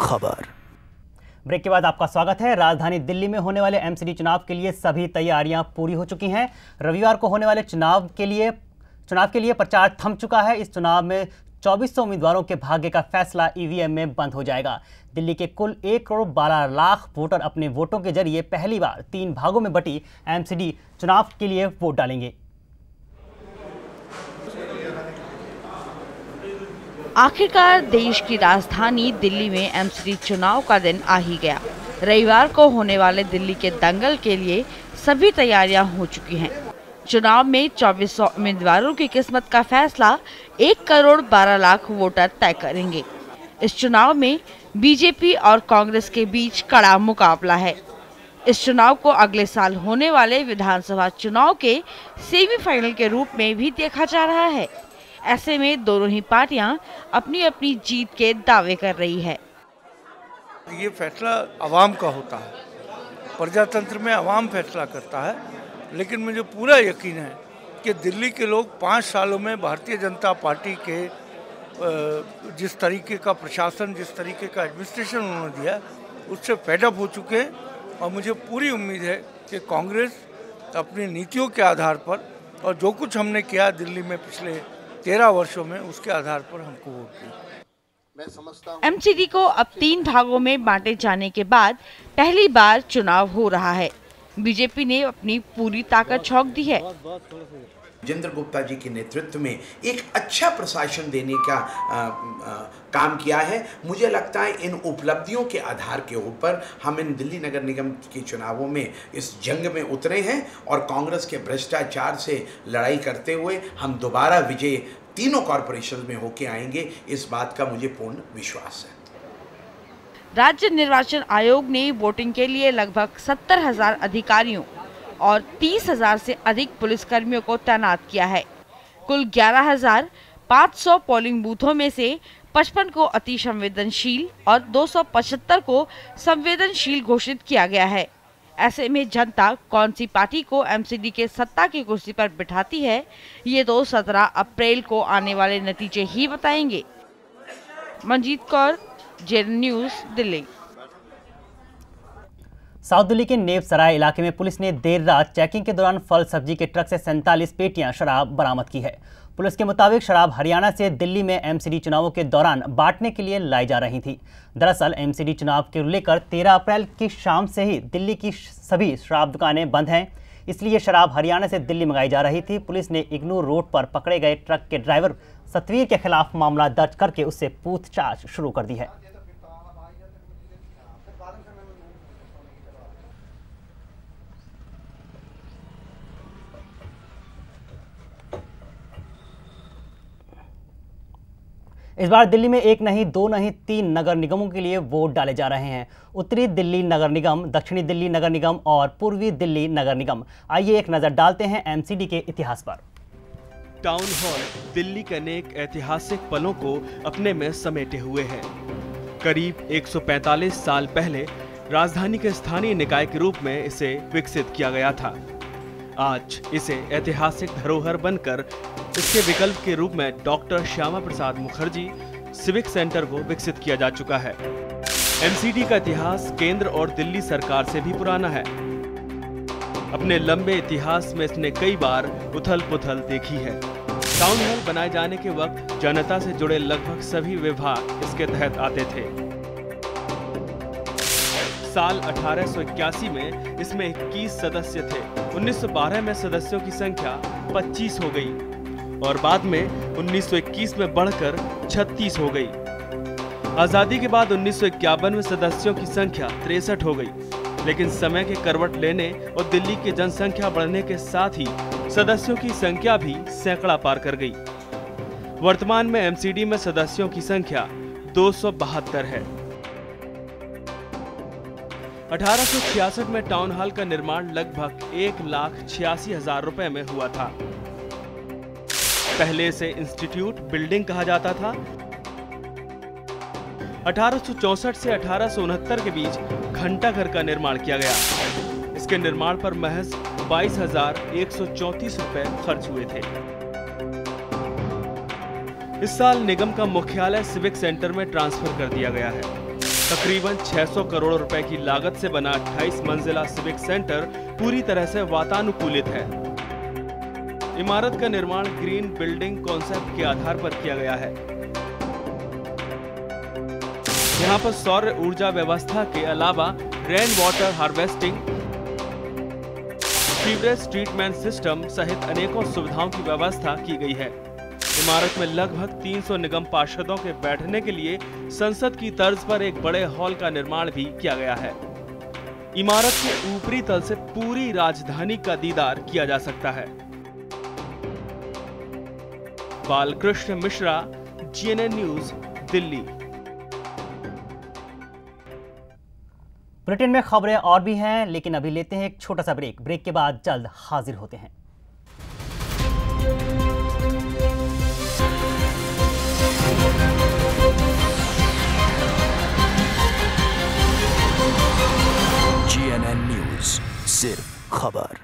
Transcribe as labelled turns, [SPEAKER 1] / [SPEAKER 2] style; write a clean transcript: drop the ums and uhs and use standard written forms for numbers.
[SPEAKER 1] खबर। ब्रेक के बाद आपका स्वागत है। राजधानी दिल्ली में होने वाले एमसीडी चुनाव के लिए सभी तैयारियां पूरी हो चुकी हैं। रविवार को होने वाले चुनाव के लिए प्रचार थम चुका है। इस चुनाव में 2400 उम्मीदवारों के भाग्य का फैसला ईवीएम में बंद हो जाएगा। दिल्ली के कुल 1 करोड़ 12 लाख वोटर अपने वोटों के जरिए पहली बार 3 भागों में बटी एमसीडी चुनाव के लिए वोट डालेंगे।
[SPEAKER 2] आखिरकार देश की राजधानी दिल्ली में एमसीडी चुनाव का दिन आ ही गया। रविवार को होने वाले दिल्ली के दंगल के लिए सभी तैयारियां हो चुकी हैं। चुनाव में 2400 उम्मीदवारों की किस्मत का फैसला 1 करोड़ 12 लाख वोटर तय करेंगे। इस चुनाव में बीजेपी और कांग्रेस के बीच कड़ा मुकाबला है। इस चुनाव को अगले साल होने वाले विधानसभा चुनाव के सेमीफाइनल के रूप में भी देखा जा रहा है। ऐसे में दोनों ही पार्टियां अपनी अपनी जीत के दावे कर रही है।
[SPEAKER 3] ये फैसला आवाम का होता है, प्रजातंत्र में आवाम फैसला करता है, लेकिन मुझे पूरा यकीन है कि दिल्ली के लोग 5 सालों में भारतीय जनता पार्टी के जिस तरीके का प्रशासन, जिस तरीके का एडमिनिस्ट्रेशन उन्होंने दिया, उससे फेडअप हो चुके हैं। और मुझे पूरी उम्मीद है कि कांग्रेस अपनी नीतियों के आधार पर और जो कुछ हमने किया दिल्ली में पिछले 13 वर्षों में, उसके आधार पर हमको वोट दी।
[SPEAKER 2] एमसीडी को अब 3 भागों में बांटे जाने के बाद पहली बार चुनाव हो रहा है। बीजेपी ने अपनी पूरी ताकत झोंक दी है।
[SPEAKER 4] जितेंद्र गुप्ता जी के नेतृत्व में एक अच्छा प्रशासन देने का काम किया है। मुझे लगता है इन उपलब्धियों के आधार के ऊपर हम इन दिल्ली नगर निगम के चुनावों में इस जंग में उतरे हैं और कांग्रेस के भ्रष्टाचार से लड़ाई करते हुए हम दोबारा विजय तीनों कॉरपोरेशन में होके आएंगे, इस बात का मुझे पूर्ण विश्वास है।
[SPEAKER 2] राज्य निर्वाचन आयोग ने वोटिंग के लिए लगभग 70,000 अधिकारियों और 30,000 से अधिक पुलिसकर्मियों को तैनात किया है। कुल 11,500 पोलिंग बूथों में से 55 को अति संवेदनशील और 275 को संवेदनशील घोषित किया गया है। ऐसे में जनता कौन सी पार्टी को एमसीडी के सत्ता की कुर्सी पर बिठाती है, ये तो 17 अप्रैल को आने वाले नतीजे ही बताएंगे। Manjeet Kaur, JN news, Delhi.
[SPEAKER 1] South Delhi के नेब सराय इलाके में पुलिस ने देर रात चेकिंग के दौरान फल सब्जी के ट्रक से 47 पेटियां शराब बरामद की है। पुलिस के मुताबिक शराब हरियाणा से दिल्ली में एमसीडी चुनावों के दौरान बांटने के लिए लाई जा रही थी। दरअसल एमसीडी चुनाव को लेकर 13 अप्रैल की शाम से ही दिल्ली की सभी शराब दुकानें बंद हैं, इसलिए शराब हरियाणा से दिल्ली मंगाई जा रही थी। पुलिस ने इग्नूर रोड पर पकड़े गए ट्रक के ड्राइवर सतवीर के खिलाफ मामला दर्ज करके उससे पूछताछ शुरू कर दी है। इस बार दिल्ली में 1 नहीं 2 नहीं 3 नगर निगमों के लिए वोट डाले जा रहे हैं। उत्तरी दिल्ली नगर निगम, दक्षिणी दिल्ली नगर निगम और पूर्वी दिल्ली नगर निगम। आइए एक नजर डालते हैं एमसीडी के इतिहास पर।
[SPEAKER 5] टाउन हॉल दिल्ली के अनेक ऐतिहासिक पलों को अपने में समेटे हुए है। करीब 145 साल पहले राजधानी के स्थानीय निकाय के रूप में इसे विकसित किया गया था। आज इसे ऐतिहासिक धरोहर बनकर इसके विकल्प के रूप में doctor Shyama Prasad Mukherjee civic centre को विकसित किया जा चुका है। एमसीडी का इतिहास केंद्र और दिल्ली सरकार से भी पुराना है। अपने लंबे इतिहास में इसने कई बार उथल पुथल देखी है। टाउन हॉल बनाए जाने के वक्त जनता से जुड़े लगभग सभी विभाग इसके तहत आते थे। साल 1881 में इसमें 21 सदस्य थे। 1912 में सदस्यों की संख्या 25 हो गई और बाद में 1921 में बढ़कर 36 हो गई। आजादी के बाद 1951 में सदस्यों की संख्या 63 हो गई, लेकिन समय के करवट लेने और दिल्ली की जनसंख्या बढ़ने के साथ ही सदस्यों की संख्या भी सैकड़ा पार कर गई। वर्तमान में एमसीडी में सदस्यों की संख्या 272 है। 1866 में टाउन हॉल का निर्माण लगभग 1,86,000 रुपए में हुआ था। पहले इसे इंस्टीट्यूट बिल्डिंग कहा जाता था। 1864 से 1869 के बीच घंटाघर का निर्माण किया गया। इसके निर्माण पर महज 22,134 रुपए खर्च हुए थे। इस साल निगम का मुख्यालय सिविक सेंटर में ट्रांसफर कर दिया गया है। तकरीबन 600 करोड़ रुपए की लागत से बना 28 मंजिला सिविक सेंटर पूरी तरह से वातानुकूलित है। इमारत का निर्माण ग्रीन बिल्डिंग कॉन्सेप्ट के आधार पर किया गया है। यहाँ पर सौर ऊर्जा व्यवस्था के अलावा rain water harvesting, sewerage treatment system सहित अनेकों सुविधाओं की व्यवस्था की गई है। इमारत में लगभग 300 निगम पार्षदों के बैठने के लिए संसद की तर्ज पर एक बड़े हॉल का निर्माण भी किया गया है। इमारत के ऊपरी तल से पूरी राजधानी का दीदार किया जा सकता है। Balkrishna Mishra, GNN news, Delhi.
[SPEAKER 1] Bulletin में खबरें और भी हैं, लेकिन अभी लेते हैं एक छोटा सा ब्रेक। ब्रेक के बाद जल्द हाजिर होते हैं।
[SPEAKER 6] GNN न्यूज, सिर्फ खबर।